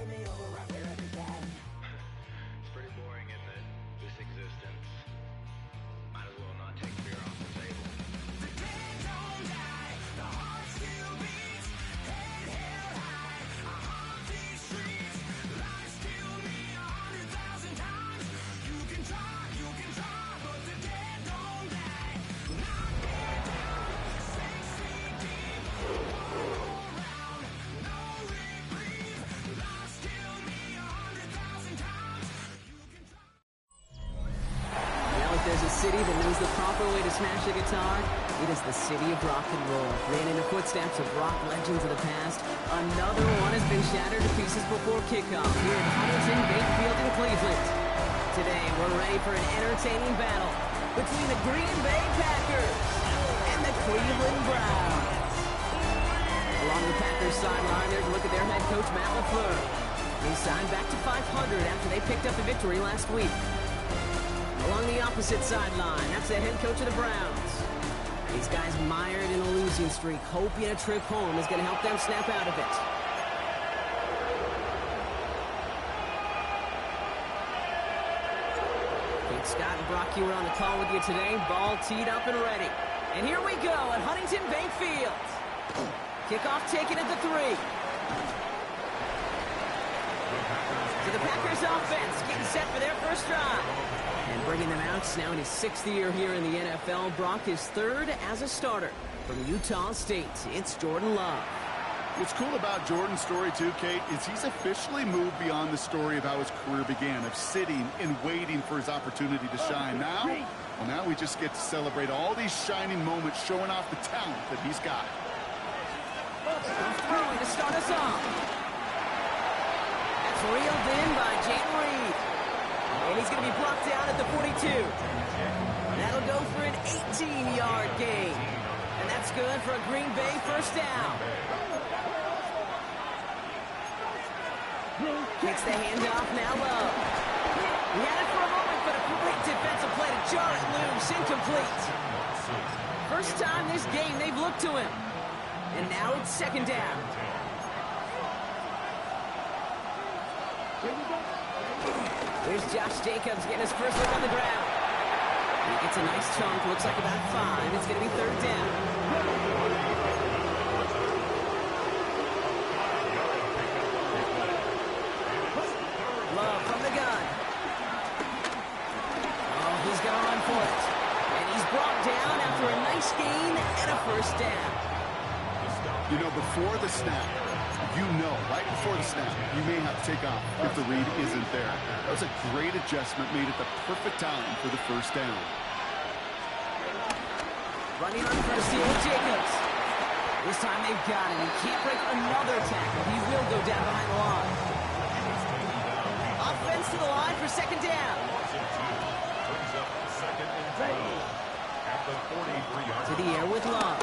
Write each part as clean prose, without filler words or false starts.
It's pretty boring, isn't it? This existence. Might as well not take fear off the table. The dead don't die, the heart still beats, head held high, I haunt these streets, lies kill me 100,000 times. You can try, but the dead don't die. Knock me down, 6 feet deep, around, no reprieve, lies kill me 100,000 times. You can try. Now if there's a city that knows the proper way to smash a guitar, it is the city of rock and roll. Ran in the footsteps of rock legends of the past, another one has been shattered to pieces before kickoff here at Huntington Bank Field in Cleveland. Today, we're ready for an entertaining battle between the Green Bay Packers and the Cleveland Browns. Along the Packers sideline, there's a look at their head coach, Matt LaFleur. They signed back to 500 after they picked up the victory last week. Along the opposite sideline, that's the head coach of the Browns. These guys mired in a losing streak, hoping a trip home is going to help them snap out of it. Kate Scott and Brock Hewer on the call with you today. Ball teed up and ready. And here we go at Huntington Bank Field. Kickoff taken at the 3. So the Packers offense getting set for their first drive. And bringing them out, now in his 6th year here in the NFL, Brock his 3rd as a starter. From Utah State, it's Jordan Love. What's cool about Jordan's story too, Kate, is he's officially moved beyond the story of how his career began, of sitting and waiting for his opportunity to shine. Now we just get to celebrate all these shining moments, showing off the talent that he's got. Throwing to start us off. That's reeled in by Jayden Reed. And he's going to be blocked down at the 42. That'll go for an 18-yard gain. And that's good for a Green Bay first down. Kicks the handoff, now Love. He had it for a moment, but a great defensive play to jar it loose, incomplete. First time this game they've looked to him. And now it's 2nd down. Here's Josh Jacobs getting his first look on the ground. He gets a nice chunk, looks like about 5. It's going to be 3rd down. Love from the gun. Oh, he's going to run for it. And he's brought down after a nice gain and a first down. You know, before the snap, right before the snap, you may have to take off if the read isn't there. That was a great adjustment made at the perfect time for the first down. Running on first here with Jacobs. This time they've got him. He can't break another tackle. He will go down behind the line. Offense to the line for 2nd down. To the air with Love.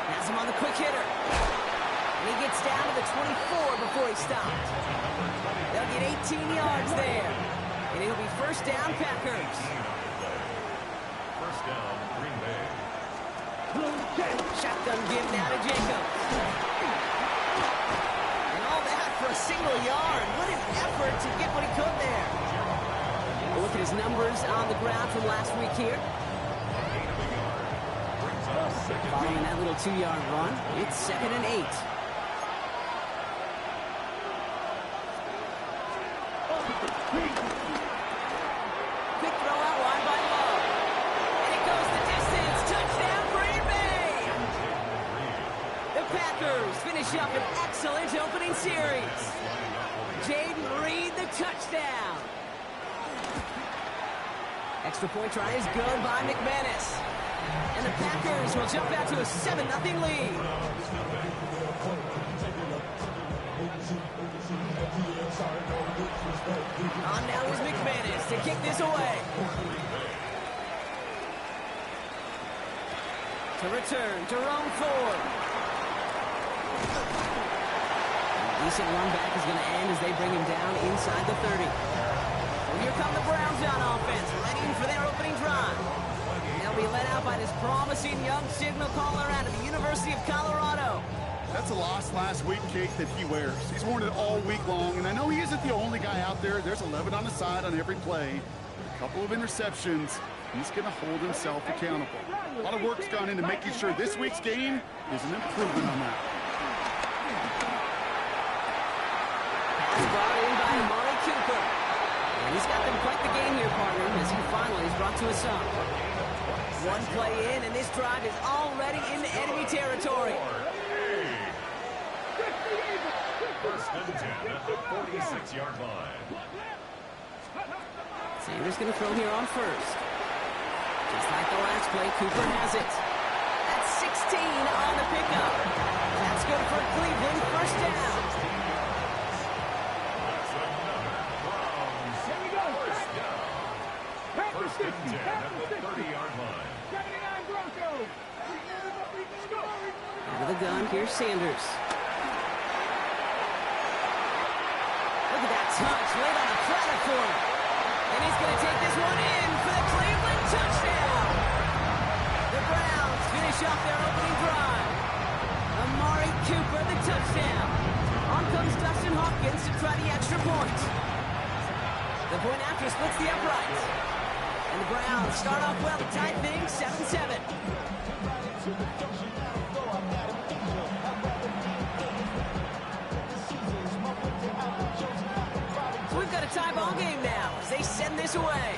Has him on the quick hitter. And he gets down to the 24 before he stopped. They'll get 18 yards there. And it'll be first down, Packers. First down, Green Bay. Shotgun give now to Jacobs. And all that for a single yard. What an effort to get what he could there. We'll look at his numbers on the ground from last week here. Following that little 2-yard run, it's 2nd and 8. Quick throw out wide by Love. And it goes the distance. Touchdown, Green Bay! The Packers finish up an excellent opening series. Jayden Reed, the touchdown. Extra point try is good by McManus. And the Packers will jump out to a 7-0 lead. On now is McManus to kick this away. To return, Jerome Ford. A decent run back is going to end as they bring him down inside the 30. So here come the Browns on offense, ready for their opening drive. They'll be led out by this promising young signal caller out of the University of Colorado. That's a loss last week, Kate, that he wears. He's worn it all week long, and I know he isn't the only guy out there. There's 11 on the side on every play. A couple of interceptions. He's going to hold himself accountable. A lot of work's gone into making sure this week's game is an improvement on that. Pass brought in by Amari Cooper. And he's got them quite the game here, partner, as he finally is brought to a stop. One play in, and this drive is already into enemy territory. First and 10 at the 46-yard line. Sanders going to throw here on first. Just like the last play, Cooper has it. That's 16 on the pickup. That's good for Cleveland. First down. That's another Browns first down. First and 10 at the 30-yard line. Out of the gun, here's Sanders. Look at that touch, laid on a platter for him. And he's going to take this one in for the Cleveland touchdown. The Browns finish off their opening drive. Amari Cooper, the touchdown. On comes Dustin Hopkins to try the extra point. The point after splits the upright. And the Browns start off well to tie things 7-7. So we've got a tie ball game now as they send this away.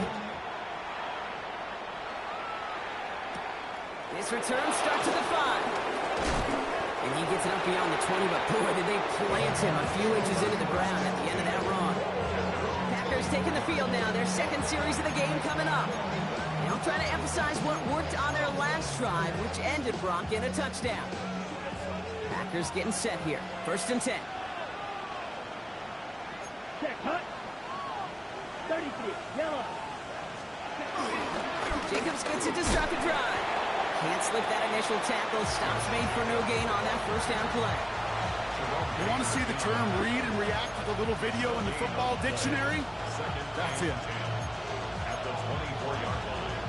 This return starts at the 5. And he gets it up beyond the 20, but boy, did they plant him a few inches into the ground at the end of that run. Packers taking the field now, their second series of the game coming up. They'll try to emphasize what worked on their last drive, which ended Brock in a touchdown. Packers getting set here. First and 10. Check, hut. 33, yellow. Jacobs gets it to start the drive. Can't slip that initial tackle. Stops made for no gain on that first down play. You want to see the term read and react with a little video in the football dictionary? That's it. At the 24-yard line.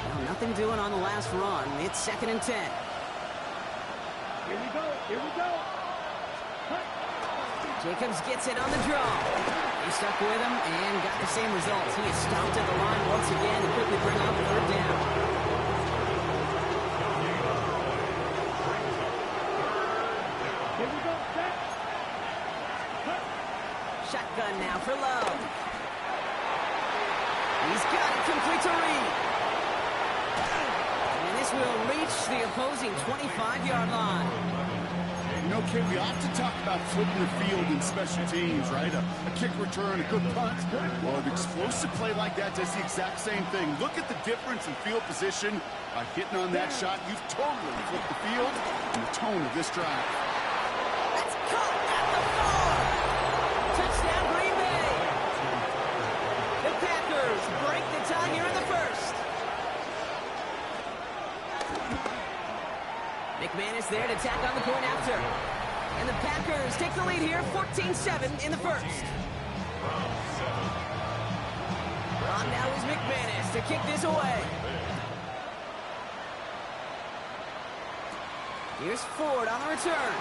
Well, nothing doing on the last run. It's second and 10. Here we go, here we go. Hut. Jacobs gets it on the draw. He stuck with him and got the same results. He is stopped at the line once again to quickly bring up a third down. Here we go, set. Hut. Shotgun now for Love. He's got it complete to Reed. And this will reach the opposing 25-yard line. You know, Kate, we often talk about flipping the field in special teams, right? A kick return, a good punt. Well, an explosive play like that does the exact same thing. Look at the difference in field position. By hitting on that shot, you've totally flipped the field and the tone of this drive. That's caught at the 4. Touchdown, Green Bay. The Packers break the tie here in the first. McManus there to tack on the point after. And the Packers take the lead here, 14-7 in the first. On now is McManus to kick this away. Here's Ford on the return.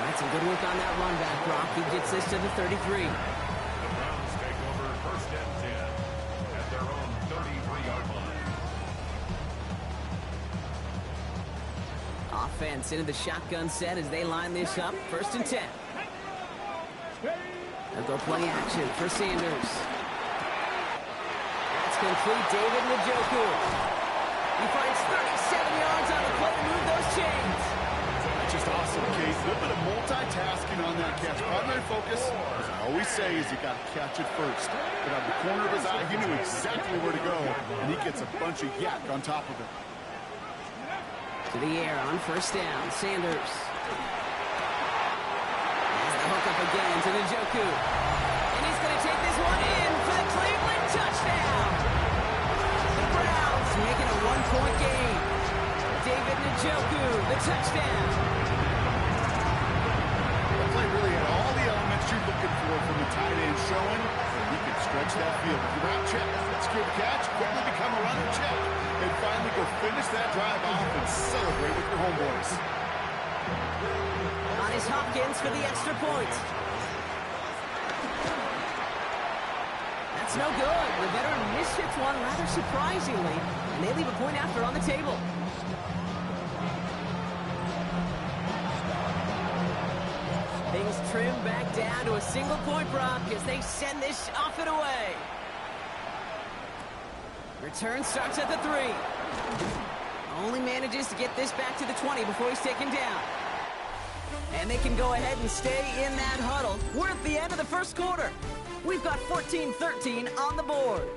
That's some good work on that run back, Brock. He gets this to the 33. The Browns take over first and 10 at their own 33-yard line. Offense into the shotgun set as they line this up. First and 10. They'll go play action for Sanders. That's complete. David Njoku. He finds 37 yards on the play to move those chains. That's just awesome, Kate. A little bit of multitasking on that catch. Primary focus, as I always say, is you got to catch it first. But out of the corner of his eye, he knew exactly where to go, and he gets a bunch of yak on top of it. To the air on first down. Sanders. Has the hook up again to Njoku. And he's going to take this one in for the Cleveland touchdown. The Browns making a one-point game. David Njoku, the touchdown. The play really had all the elements you're looking for from a tight end showing. He can stretch that field. If you're out check, secure the catch, quickly become a runner check. and finally go finish that drive off and celebrate with your homeboys. On is Hopkins for the extra point. That's no good. The veteran mishits one rather surprisingly, and they leave a point after on the table. Things trim back down to a single point, Brock, as they send this off and away. Return starts at the 3. Only manages to get this back to the 20 before he's taken down. And they can go ahead and stay in that huddle. We're at the end of the first quarter. We've got 14-13 on the board.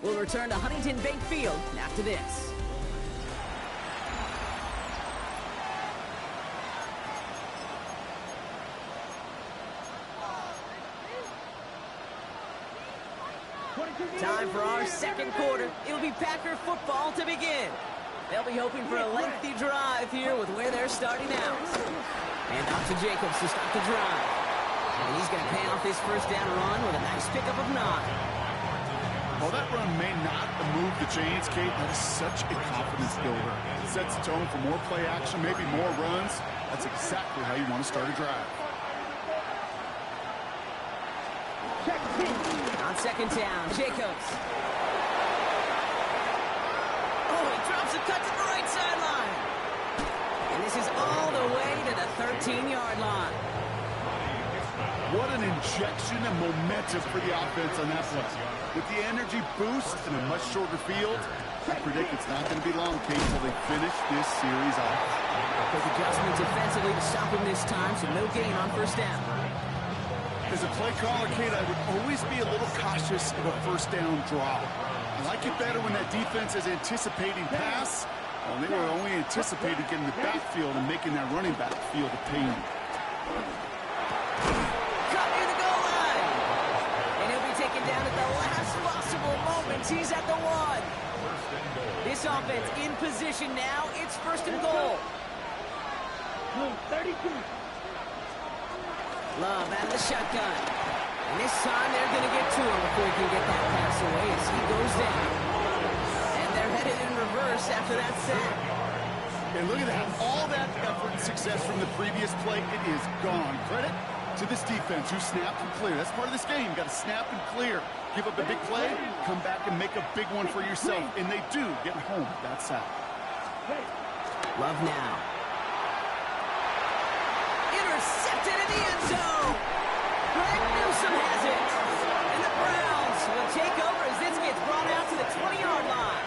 We'll return to Huntington Bank Field after this. Time for our second quarter. It'll be Packer football to begin. They'll be hoping for a lengthy drive here with where they're starting out. And off to Jacobs to start the drive. And he's going to pay off this first down run with a nice pickup of 9. While that run may not move the chains, Kate, that is such a confidence builder. It sets the tone for more play action, maybe more runs. That's exactly how you want to start a drive. On second down, Jacobs. Oh, he drops a cut to the right sideline. And this is all the way to the 13-yard line. What an injection of momentum for the offense on that play. With the energy boost and a much shorter field, I predict it's not going to be long, Kate, until they finish this series off. Quick adjustment defensively to stop him this time, so no gain on first down. As a play caller, Kate, I would always be a little cautious of a first down draw. I like it better when that defense is anticipating pass. Well, they were only anticipating getting the backfield and making that running back feel the pain. Cut near the goal line. And he'll be taken down at the last possible moment. He's at the 1. This offense in position now. It's first and goal. 32. Love out of the shotgun. And this time they're going to get to him before he can get that pass away as he goes down. And they're headed in reverse after that sack. And look at that. All that effort and success from the previous play, it is gone. Credit to this defense who snapped and cleared. That's part of this game. You got to snap and clear. Give up a big play, come back and make a big one for yourself. And they do get home with that sack. Love now. Intercepted in the end zone. Greg Newsome has it. And the Browns will take over as this gets brought out to the 20-yard line.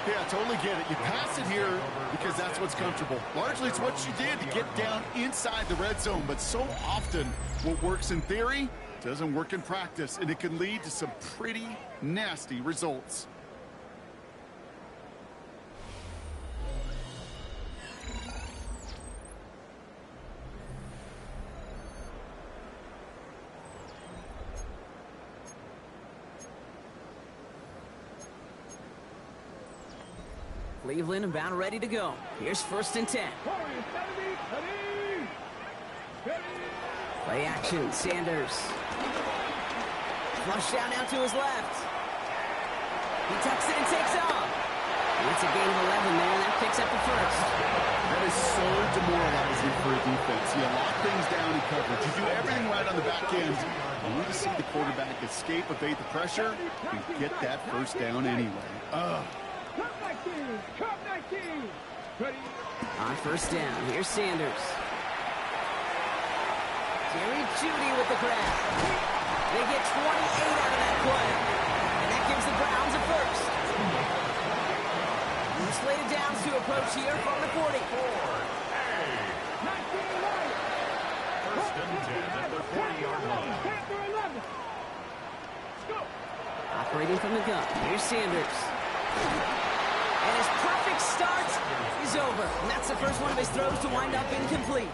Yeah, I totally get it. You pass it here because that's what's comfortable. Largely, it's what you did to get down inside the red zone. But so often, what works in theory doesn't work in practice, and it can lead to some pretty nasty results. Cleveland about ready to go. Here's first and 10. Play action, Sanders. Flush down now to his left. He tucks it and takes off. It's a gain of 11 there, and that picks up the first. That is so demoralizing for a defense. You lock things down in coverage. You do everything right on the back end. You need to see the quarterback escape, evade the pressure, and get that first down anyway. On first down, here's Sanders. Jerry Jeudy with the grab. They get 28 out of that play. And that gives the Browns a first. Slated downs to approach here from the 40. First and 10 at the 40-yard line. Operating from the gun, here's Sanders. And his perfect start is over. And that's the first one of his throws to wind up incomplete.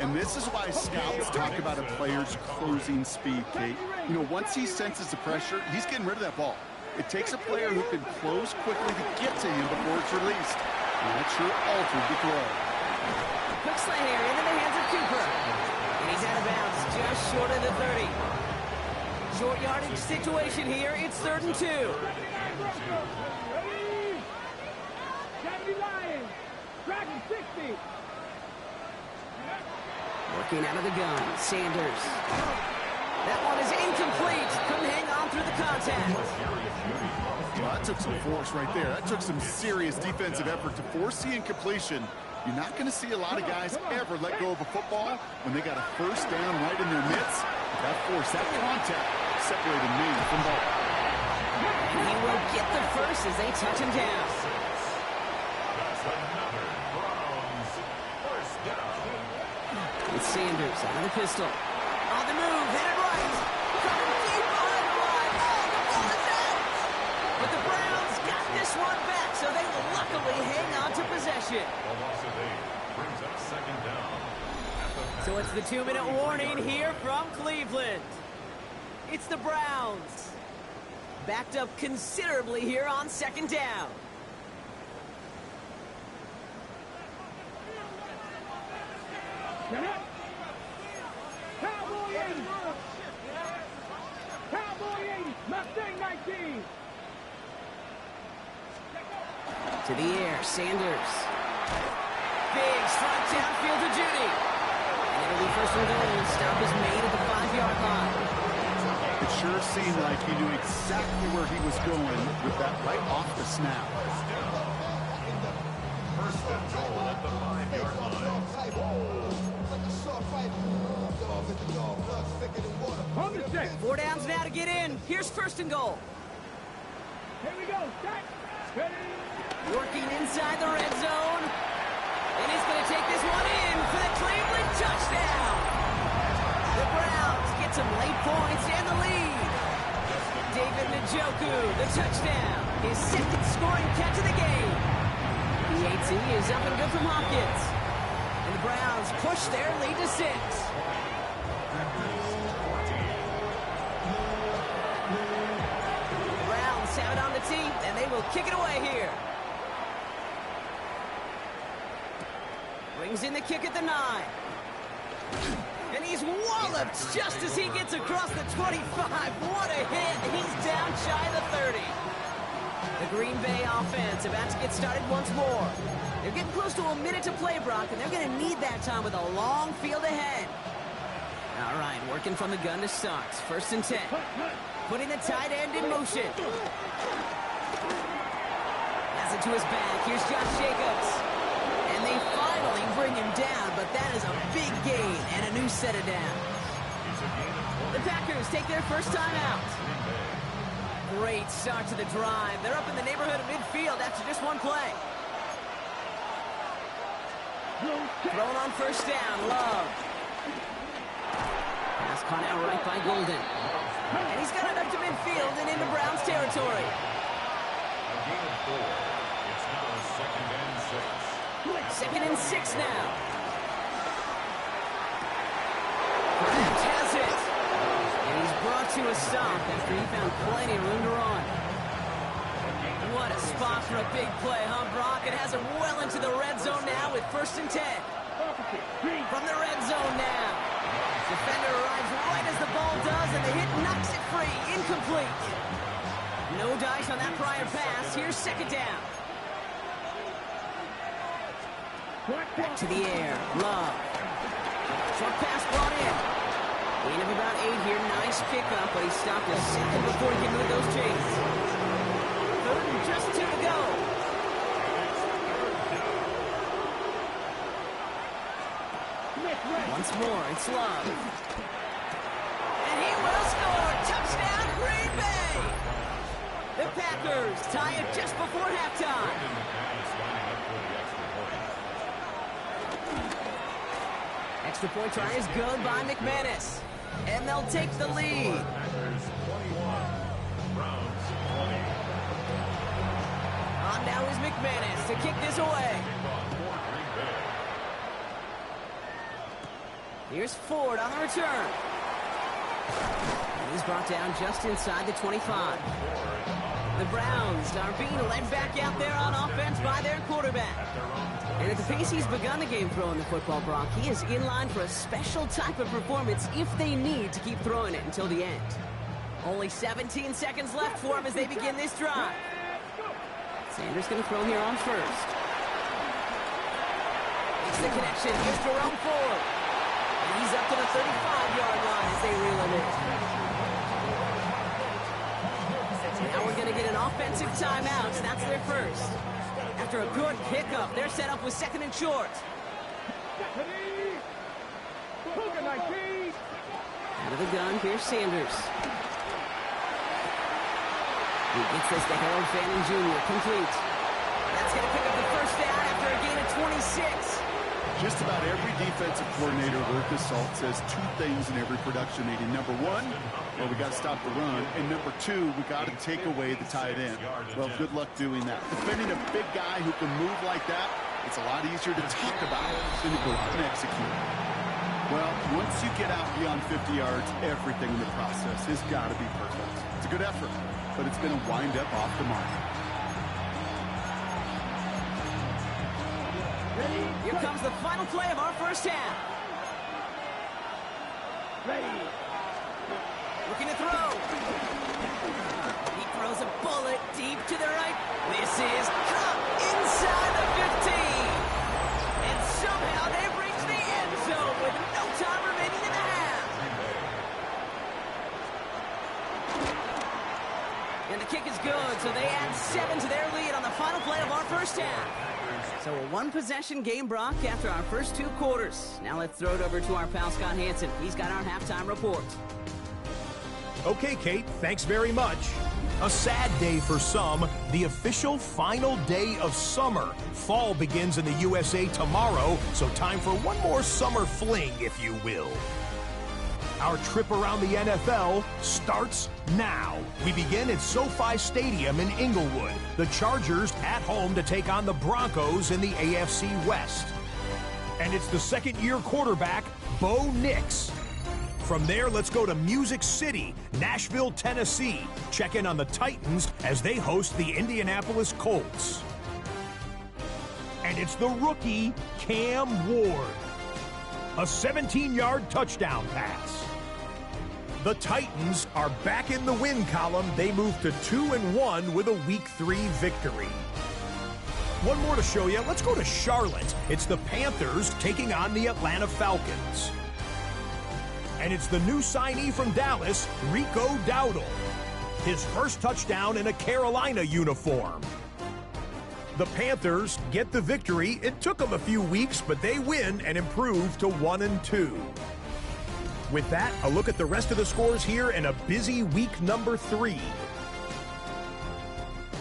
And this is why scouts talk about a player's closing speed, Kate. You know, once he senses the pressure, he's getting rid of that ball. It takes a player who can close quickly to get to him before it's released. And that sure altered the throw. Quick slant here into the hands of Cooper. And he's out of bounds just short of the 30. Short yardage situation here. It's 3rd and 2. Ready? 70 Lions. Dragon 60. Working out of the gun. Sanders. That one is incomplete. Couldn't hang on through the contact. Well, that took some force right there. That took some serious defensive effort to force the incompletion. You're not going to see a lot of guys ever let go of a football when they got a first down right in their midst. That force, that contact separated me from ball. And he will get the first as they touch him down. That's another Browns first down. It's Sanders out of the pistol. On the move, headed right. Coming deep behind the line. Oh, the ball is out. But the Browns got this one back, so they will luckily hang on to possession. A loss of 8 brings up 2nd down. So it's the 2-minute warning here from Cleveland. It's the Browns. Backed up considerably here on 2nd down. Get up. Cowboy 80. Cowboy 80. Mustang 19. To the air, Sanders. Big strike downfield to Judy. And it'll be 1st and goal. Stop is made at the 5-yard line. It sure seemed like he knew exactly where he was going with that right off the snap. 1st and goal at the 5-yard line. On the stick. 4 downs now to get in. Here's 1st and goal. Here we go. Set. Ready. Working inside the red zone. And he's going to take this one in for the Cleveland touchdown. The Browns get some late points and the lead. David Njoku, the touchdown. His 2nd scoring catch of the game. The AT is up and good from Hopkins. And the Browns push their lead to 6. The Browns have it on the tee, and they will kick it away here. Brings in the kick at the 9. And he's walloped just as he gets across the 25. What a hit. He's down shy of the 30. The Green Bay offense about to get started once more. They're getting close to a minute to play, Brock, and they're going to need that time with a long field ahead. All right, working from the gun to start. 1st and 10. Putting the tight end in motion. Has it to his back. Here's Josh Jacobs. And they finally bring him down, but that is a big gain and a new set of downs. The Packers take their first time out. Great start to the drive. They're up in the neighborhood of midfield after just one play. Thrown on 1st down, Love. Pass caught out right by Golden. And he's got it up to midfield and into Browns territory. A gain of 4. It's now 2nd and 6. 2nd and 6 now. Kraft has it. And he's brought to a stop after he found plenty of room to run. What a spot for a big play, huh, Brock? It has him well into the red zone now with 1st and 10. From the red zone now. Defender arrives right as the ball does, and the hit knocks it free. Incomplete. No dice on that prior pass. Here's 2nd down. Back to the air. Love. Short pass brought in. Gain of about 8 here. Nice pickup, but he stopped a second before he can move those chains. 3rd and just 2 to go. Once more, it's Love. And he will score. Touchdown, Green Bay. The Packers tie it just before halftime. Extra point try is good by McManus. And they'll take the lead. Packers 21. Browns 20. On now is McManus to kick this away. Here's Ford on the return. And he's brought down just inside the 25. The Browns are being led back out there on offense by their quarterback. And at the pace he's begun the game throwing the football, Brock, he is in line for a special type of performance if they need to keep throwing it until the end. Only 17 seconds left for him as they begin this drive. Sanders going to throw here on first. It's the connection. Here's Jerome Ford. And he's up to the 35-yard line as they reel him in. Now we're going to get an offensive timeout. So that's their first. After a good pickup, they're set up with second and short. Out of the gun, here's Sanders. He gets this to Harold Fanning Jr. Complete. That's going to pick up the first down after a gain of 26. Just about every defensive coordinator worth his salt says two things in every production meeting. Number one, well, we got to stop the run. And number two, we got to take away the tight end. Well, good luck doing that. Defending a big guy who can move like that, it's a lot easier to talk about than to go out and execute. Well, once you get out beyond 50 yards, everything in the process has got to be perfect. It's a good effort, but it's going to wind up off the mark. Here comes the final play of our first half. Ready. Looking to throw. He throws a bullet deep to the right. This is caught inside the 15. And somehow they've reached the end zone with no time remaining in the half. And the kick is good, so they add 7 to their lead on the final play of our first half. So a one-possession game, Brock, after our first 2 quarters. Now let's throw it over to our pal Scott Hansen. He's got our halftime report. Okay, Kate, thanks very much. A sad day for some, the official final day of summer. Fall begins in the USA tomorrow, so time for one more summer fling, if you will. Our trip around the NFL starts now. We begin at SoFi Stadium in Inglewood. The Chargers at home to take on the Broncos in the AFC West. And it's the second-year quarterback, Bo Nix. From there, let's go to Music City, Nashville, Tennessee. Check in on the Titans as they host the Indianapolis Colts. And it's the rookie, Cam Ward. A 17-yard touchdown pass. The Titans are back in the win column. They move to 2-1 with a Week 3 victory. One more to show you. Let's go to Charlotte. It's the Panthers taking on the Atlanta Falcons. And it's the new signee from Dallas, Rico Dowdle. His first touchdown in a Carolina uniform. The Panthers get the victory. It took them a few weeks, but they win and improve to 1-2. With that, a look at the rest of the scores here in a busy week number 3.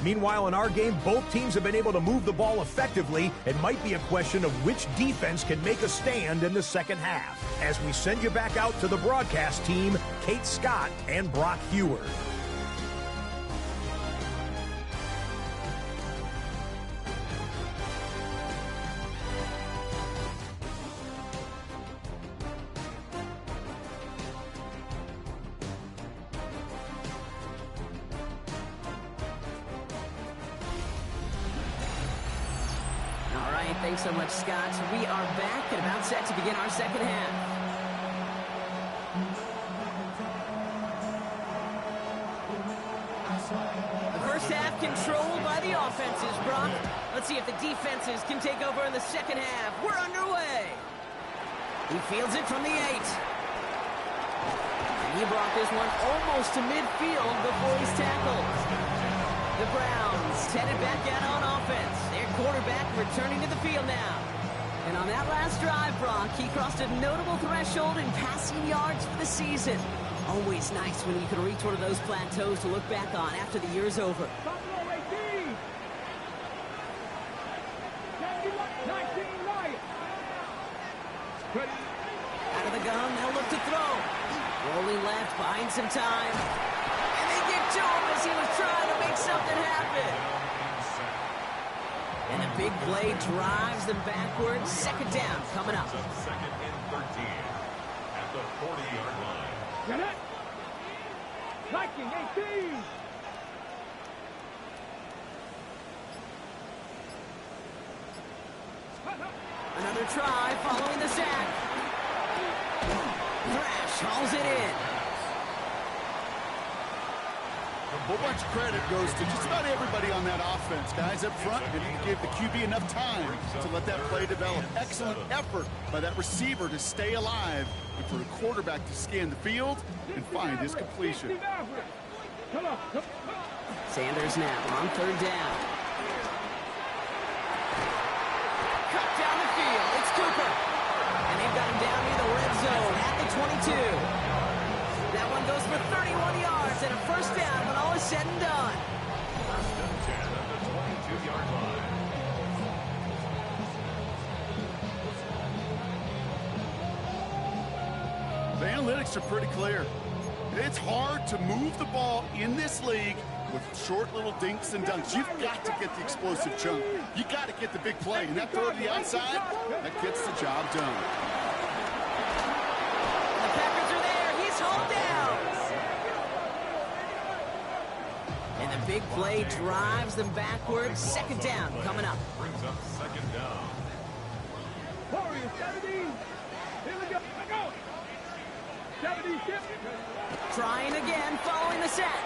Meanwhile, in our game, both teams have been able to move the ball effectively. It might be a question of which defense can make a stand in the second half. As we send you back out to the broadcast team, Kate Scott and Brock Heward. Thanks so much, Scott. We are back and about set to begin our second half. The first half controlled by the offenses, Brock. Let's see if the defenses can take over in the second half. We're underway. He fields it from the 8. And he brought this one almost to midfield before he's tackled. The Browns headed back out on offense. Their quarterback returning to the field now. And on that last drive, Brock, he crossed a notable threshold in passing yards for the season. Always nice when you can reach one of those plateaus to look back on after the year's over. Out of the gun, they'll look to throw. Rolling left, buying some time. And they get to him as he was trying to make something happen. And a big play drives them backwards. Second down coming up. Second and 13 at the 40-yard line. Get it! Viking 18! Another try following the sack. Thrash hauls it in. A whole bunch of credit goes to just about everybody on that offense. Guys up front, they need to give the QB enough time to let that play develop. Excellent effort by that receiver to stay alive and for the quarterback to scan the field and find his completion. Come on. Sanders now on third down. Cut down the field. It's Cooper. And they've got him down near the red zone at the 22. That one goes for 31 yards and a first down when all is said and done. First and 10 at the 22-yard line. The analytics are pretty clear. It's hard to move the ball in this league with short little dinks and dunks. You've got to get the explosive chunk. You got to get the big play. And that throw to the outside, that gets the job done. The Packers are there. He's hauled down. And the big play drives them backwards. Second down coming up. Brings up second down. Warriors, 70. Here we go. Go. 70. Trying again, following the sack.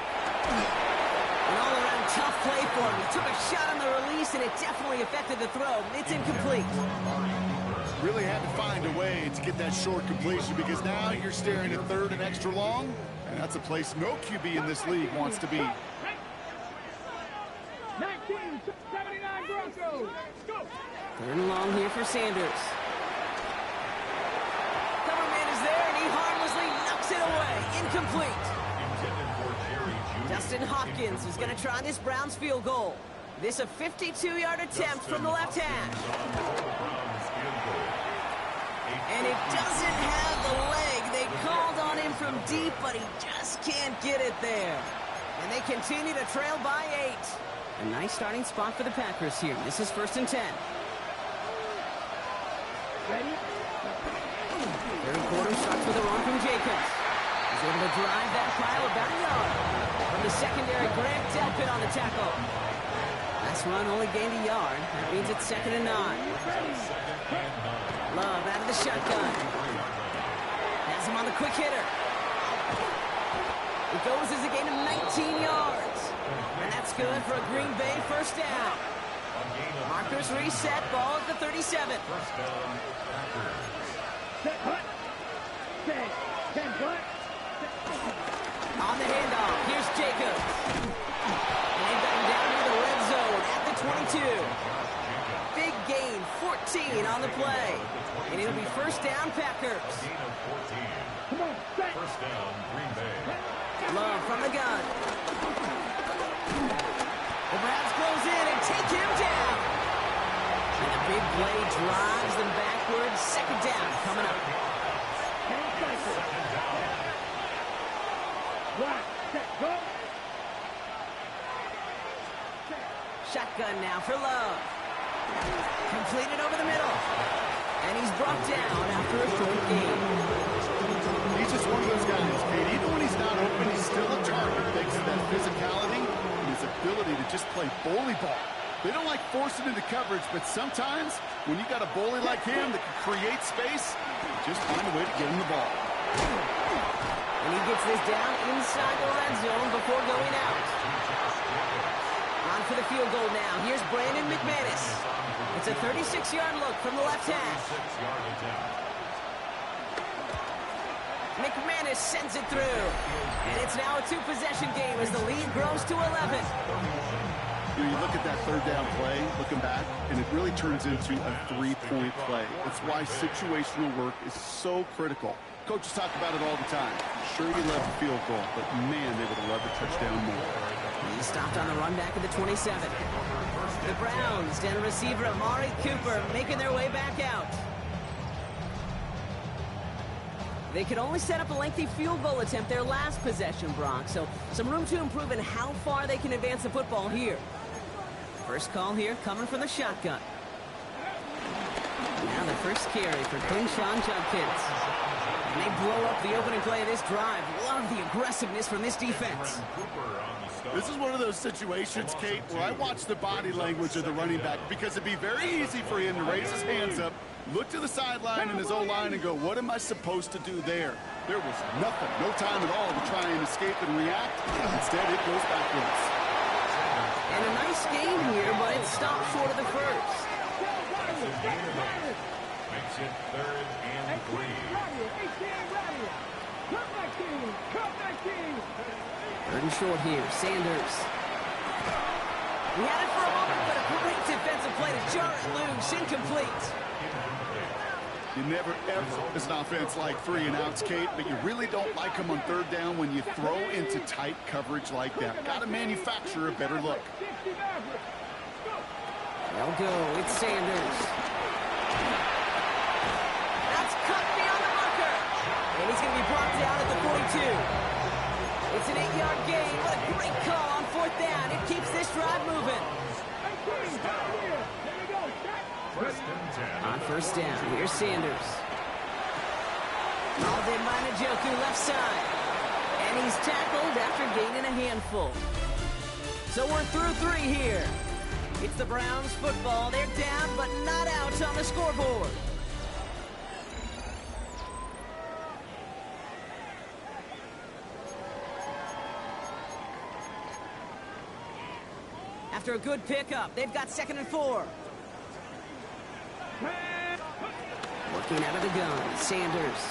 An all-around tough play for him. He took a shot on the release, and it definitely affected the throw. It's incomplete. Really had to find a way to get that short completion because now you're staring at third and extra long, and that's a place no QB in this league wants to be. 1979 Broncos. Go. Third and long here for Sanders. Cover man is there, and he harmlessly knocks it away. Incomplete. Intended for Jerry Jr. Justin Hopkins is going to try this Browns field goal. This a 52-yard attempt from the left hash. And it doesn't have the leg. They called on him from deep, but he just can't get it there. And they continue to trail by 8. A nice starting spot for the Packers here. This is first and 10. Ready? Third quarter starts with a run from Jacobs. He's able to drive that pile about a yard. From the secondary, Grant Delpit on the tackle. Last run only gained a yard. That means it's second and 9. Love out of the shotgun. Has him on the quick hitter. It goes as a gain of 19 yards. And that's good for a Green Bay first down. Markers reset, ball at the 37. First down, Packers. Set punt. 10 punt. On the handoff, here's Jacobs. And they've got him down near the red zone at the 22. Big gain, 14 on the play. And it'll be first down, Packers. Gain of 14. Come on, set. First down, Green Bay. Love from the gun. The Browns close in and take him down. And the big play drives them backwards. Second down coming up. 10 seconds. Right, set, go. Shotgun now for Love. Completed over the middle. And he's brought down after a short gain. He's just one of those guys, Kate. Even when he's not open, he's still a target thanks to that physicality and his ability to just play bully ball. They don't like forcing into coverage, but sometimes when you got a bully like him that can create space, just find a way to get him the ball. And he gets this down inside the red zone before going out. On for the field goal now. Here's Brandon McManus. It's a 36-yard look from the left hash. 6-yard attempt. McManus sends it through. And it's now a two-possession game as the lead grows to 11. You look at that third down play, looking back, and it really turns into a three-point play. That's why situational work is so critical. Coaches talk about it all the time. Sure, you love the field goal, but man, they would have loved the touchdown more. He stopped on the run back at the 27. The Browns and receiver Amari Cooper making their way back out. They could only set up a lengthy field goal attempt their last possession, Brock, so some room to improve in how far they can advance the football here. First call here coming from the shotgun. Now the first carry for Quinshawn Judkins. And they blow up the opening play of this drive. Love the aggressiveness from this defense. This is one of those situations, Kate, where I watch the body language of the running back because it'd be very easy for him to raise his hands up Look to the sideline in his O-line and go, what am I supposed to do there? There was nothing, no time at all to try and escape and react. Instead, it goes backwards. And a nice game here, but it stopped short of the first. Makes it 3rd and 3. Third and short here, Sanders. He had it for a moment, but a great defensive play to jar it loose, incomplete. You never, ever, as an offense, like 3 and outs, Kate, but you really don't like them on 3rd down when you throw into tight coverage like that. Got to manufacture a better look. They'll go. It's Sanders. That's cut beyond the marker. And he's going to be brought down at the 42. It's an 8-yard gain. What a great call on 4th down. It keeps this drive moving. On 1st down, here's Sanders. All day by Njoku, left side. And he's tackled after gaining a handful. So we're through 3 here. It's the Browns football. They're down, but not out on the scoreboard. After a good pickup, they've got 2nd and 4. Working out of the gun, Sanders.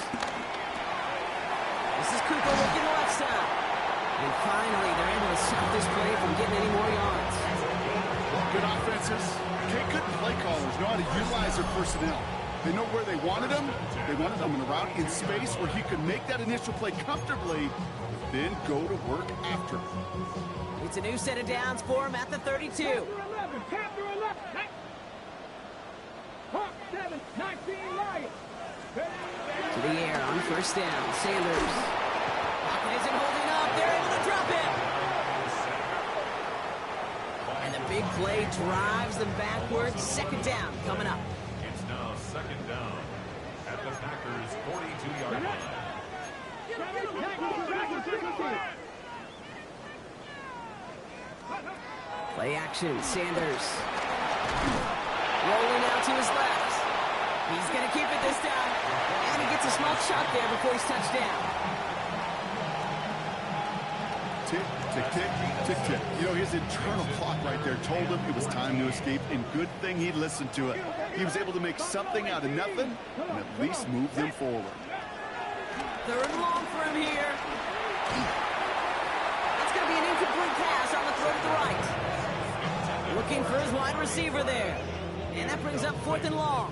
This is Cooper looking left side. And finally, they're able to stop this play from getting any more yards. Good offenses. Good play callers know how to utilize their personnel. They know where they wanted them. They wanted them in a route in space where he could make that initial play comfortably, then go to work after. It's a new set of downs for him at the 32. To the air on 1st down, Sanders. Pocket isn't holding up. They're able to drop him. And the big play drives them backwards. 2nd down coming up. It's now 2nd down at the Packers' 42-yard line. Play action, Sanders. Rolling out to his left. He's going to keep it this time. And he gets a small shot there before he's touched down. Tick, tick, tick, tick, tick. You know, his internal clock right there told him it was time to escape, and good thing he listened to it. He was able to make something out of nothing and at least move them forward. 3rd and long for him here. That's going to be an incomplete pass on the throw to the right. Looking for his wide receiver there. And that brings up 4th and long.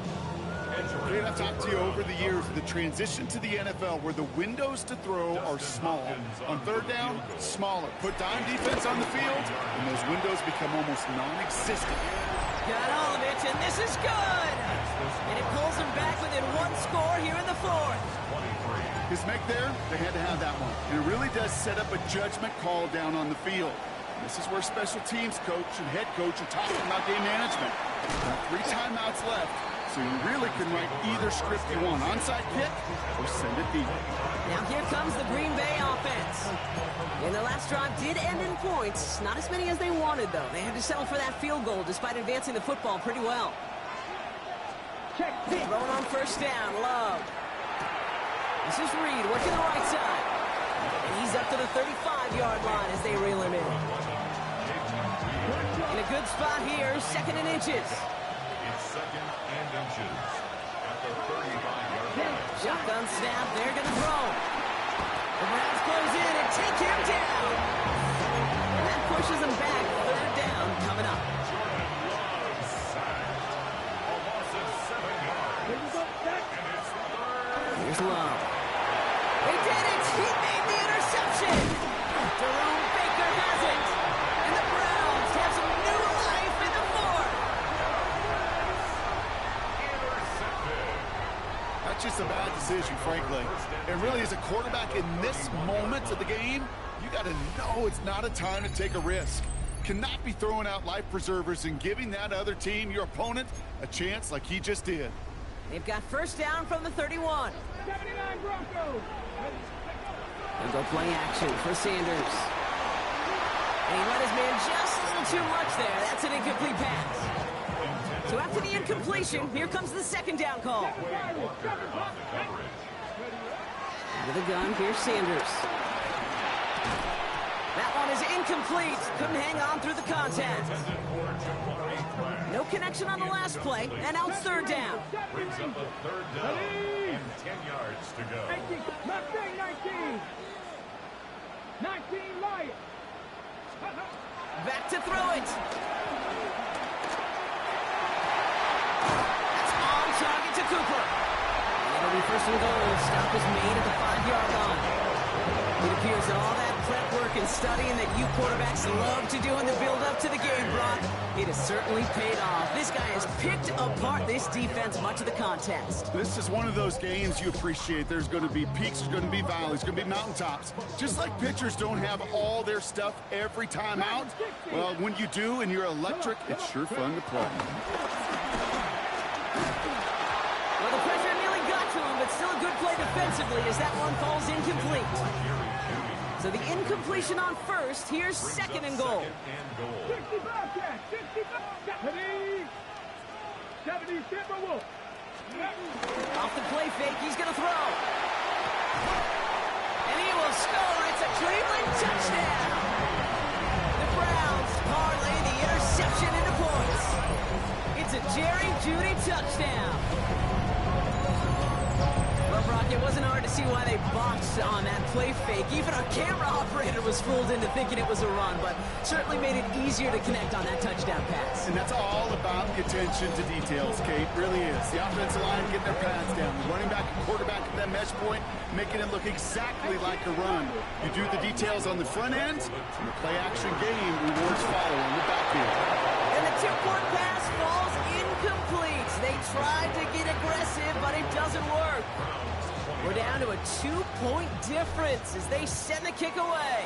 Kate, I've talked to you over the years of the transition to the NFL where the windows to throw are small. On 3rd down, smaller. Put dime defense on the field, and those windows become almost non-existent. Got all of it, and this is good. And it pulls him back within 1 score here in the 4th. His make there, they had to have that one. And it really does set up a judgment call down on the field. This is where special teams coach and head coach are talking about game management. Got 3 timeouts left, so you really can write either script you want. Onside kick or send it deep. Now here comes the Green Bay offense. And the last drive did end in points. Not as many as they wanted, though. They had to settle for that field goal despite advancing the football pretty well. Throwing on 1st down, Love. This is Reed working the right side. And he's up to the 35-yard line as they reel him in. In a good spot here, 2nd and inches. It's 2nd and inches at the 35-yard line. Shotgun snap, they're going to throw. The Browns close in and take him down. And that pushes him back. 3rd down coming up. A loss of 7 yards. And it's 3rd. Here's Love. He did it! He made the interception! Jerome Baker has it! And the Browns have some new life in the 4th! That's just a bad decision, frankly. And really, as a quarterback in this moment of the game, you got to know it's not a time to take a risk. Cannot be throwing out life preservers and giving that other team, your opponent, a chance like he just did. They've got 1st down from the 31. 79 Broncos. They'll go play action for Sanders. And he let his man just a little too much there. That's an incomplete pass. So after the incompletion, here comes the second down call. Into the gun, here's Sanders. That one is incomplete. Couldn't hang on through the contact. No connection on the last play, and now it's third down. Brings up a third down and 10 yards to go. 19. 19 Lions. Back to throw it. That's on target to Cooper. It'll be first and goal. Stop is made at the 5-yard line. It appears all that prep work and studying that you quarterbacks love to do in the build-up to the game, Brock, it has certainly paid off. This guy has picked apart this defense much of the contest. This is one of those games you appreciate. There's going to be peaks, there's going to be valleys, there's going to be mountaintops. Just like pitchers don't have all their stuff every time out, well, when you do and you're electric, it's sure fun to play. Well, the pressure nearly got to him, but still a good play defensively as that one falls incomplete. So the incompletion on first. Here's second and goal. 65 catch. 65. 70 Timberwolves. Off the play fake, he's going to throw. And he will score. It's a Cleveland touchdown. The Browns parlay the interception into points. It's a Jerry Jeudy touchdown. Well, Brock, it wasn't hard to see why they boxed on that play fake. Even our camera operator was fooled into thinking it was a run, but certainly made it easier to connect on that touchdown pass. And that's all about the attention to details, Kate. Really is. The offensive line getting their pads down. The running back and quarterback at that mesh point, making it look exactly like a run. You do the details on the front end, and the play-action game rewards follow on the back end. And the two-point pass falls incomplete. They tried to get aggressive, but it doesn't work. We're down to a 2-point difference as they send the kick away.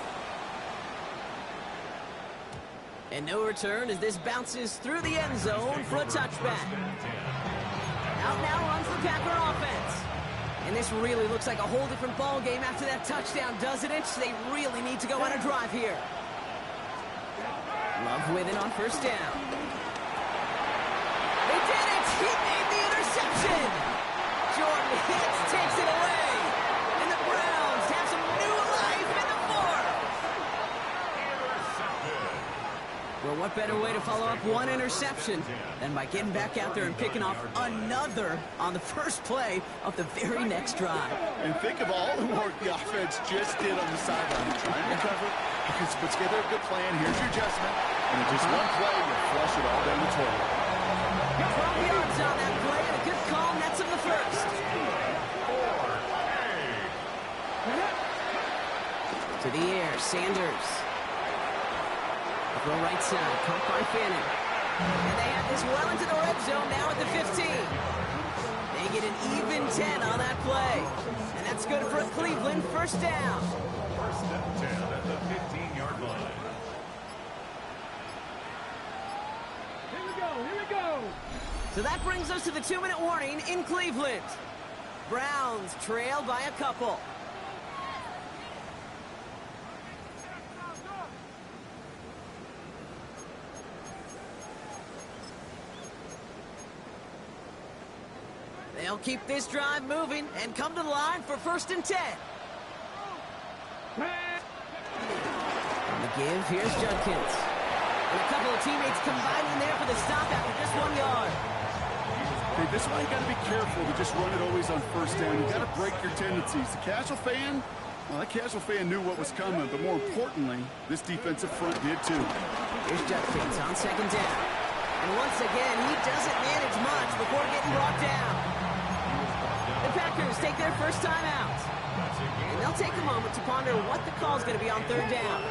And no return as this bounces through the end zone for a touchback. Out now runs the Packer offense. And this really looks like a whole different ball game after that touchdown, doesn't it? They really need to go on a drive here. Love with it on first down. They did it! He made the interception! Jordan Hicks takes it away. And the Browns have some new life in the fourth. Well, what better way to follow up one interception than by getting back out there and picking off another on the first play of the very next drive. And think of all the work the offense just did on the sideline. Trying to cover, you can put together a good plan. Here's your adjustment. And in just one play, you flush it all down the toilet. 12 yards on that play, and a good call nets him the first. To the air, Sanders. Throw right side, caught by Fanning. And they have this well into the red zone now at the 15. They get an even 10 on that play. And that's good for a Cleveland first down. First and 10 at the 15-yard line. Here we go. So that brings us to the 2-minute warning in Cleveland. Browns trail by a couple. They'll keep this drive moving and come to the line for first and 10. On the give, here's Judkins. And a couple of teammates combining there for the stop after just 1 yard. Hey, this is why you got to be careful to just run it always on first down. You got to break your tendencies. The casual fan, well, that casual fan knew what was coming, but more importantly, this defensive front did too. Here's Judkins on second down. And once again, he doesn't manage much before getting brought down. The Packers take their first time out. And they'll take a moment to ponder what the call is going to be on third down.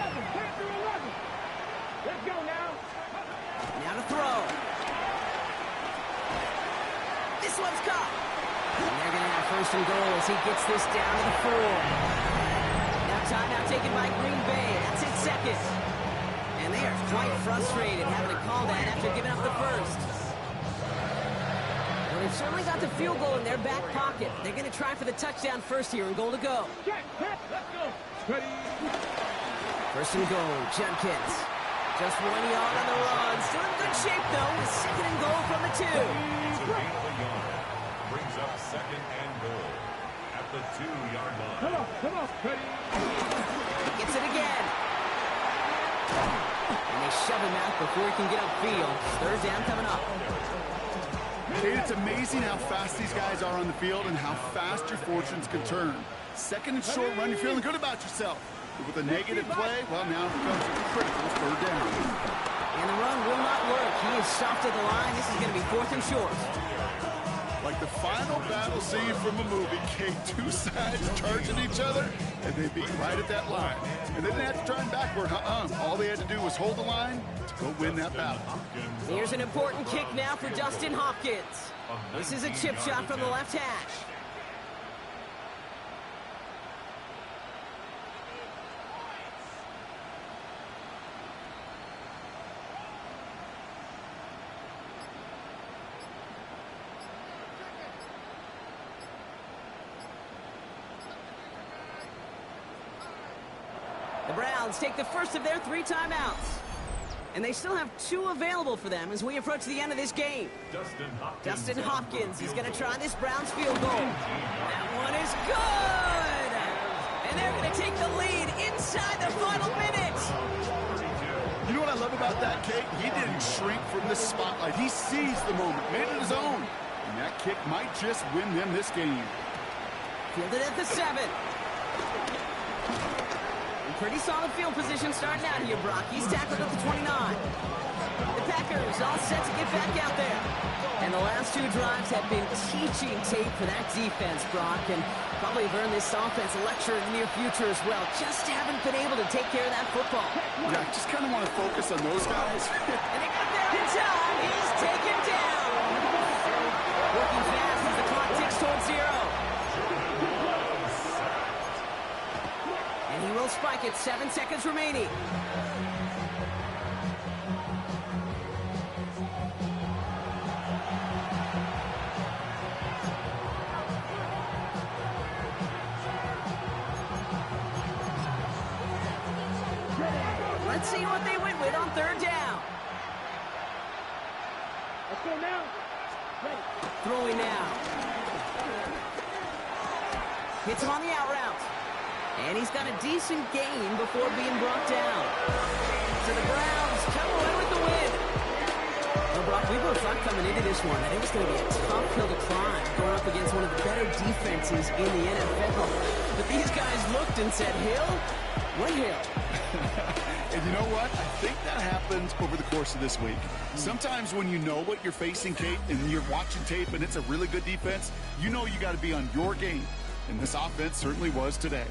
Let's go now. Now to throw. This one's caught. And they're going to have first and goal as he gets this down to the 4. Now timeout taken by Green Bay. That's it second. And they are quite frustrated having to call that after giving up the first. Well, they've certainly got the field goal in their back pocket. They're going to try for the touchdown first here and goal to go. Let's go. Ready. First and goal, Judkins. Just 1 yard on the run. Still in good shape, though, with second and goal from the 2. Gain of a yard. Brings up second and goal at the 2-yard line. Come on, Petty. Gets it again. And they shove him out before he can get upfield. Third down coming up. Kate, it's amazing how fast these guys are on the field and how fast your fortunes can turn. Second and short run, you're feeling good about yourself. But with a negative play, well, now it becomes a critical third down. And the run will not work. He is stopped at the line. This is going to be 4th and short. Like the final battle scene from a movie, Kate, two sides charging each other, and they beat right at that line. And they didn't have to turn backward. All they had to do was hold the line to go win that battle. Here's an important kick now for Dustin Hopkins. This is a chip shot from the left hash. The Browns take the first of their 3 timeouts. And they still have 2 available for them as we approach the end of this game. Dustin Hopkins is going to try this Browns field goal. That one is good! And they're going to take the lead inside the final minute. You know what I love about that, Kate? He didn't shrink from the spotlight. He seized the moment, made it his own. And that kick might just win them this game. Fielded at the 7. Pretty solid field position starting out here, Brock. He's tackled at the 29. The Packers all set to get back out there. And the last 2 drives have been teaching tape for that defense, Brock, and probably have earned this offense a lecture in the near future as well. Just haven't been able to take care of that football. Yeah, I just kind of want to focus on those guys. And they got there in time. He's taken down. Working fast as the clock ticks towards 0. And he will spike it. 7 seconds remaining. Let's see what they went with on 3rd down. Let's go now. Ready. Throwing now. Hits him on the out route. And he's got a decent gain before being brought down. So the Browns come away with the win. Well, Brock, we both thought coming into this one that it was going to be a tough hill to climb going up against one of the better defenses in the NFL. But these guys looked and said, Hill? What hill? And you know what? I think that happens over the course of this week. Sometimes when you know what you're facing, Kate, and you're watching tape and it's a really good defense, you know you got to be on your game. And this offense certainly was today.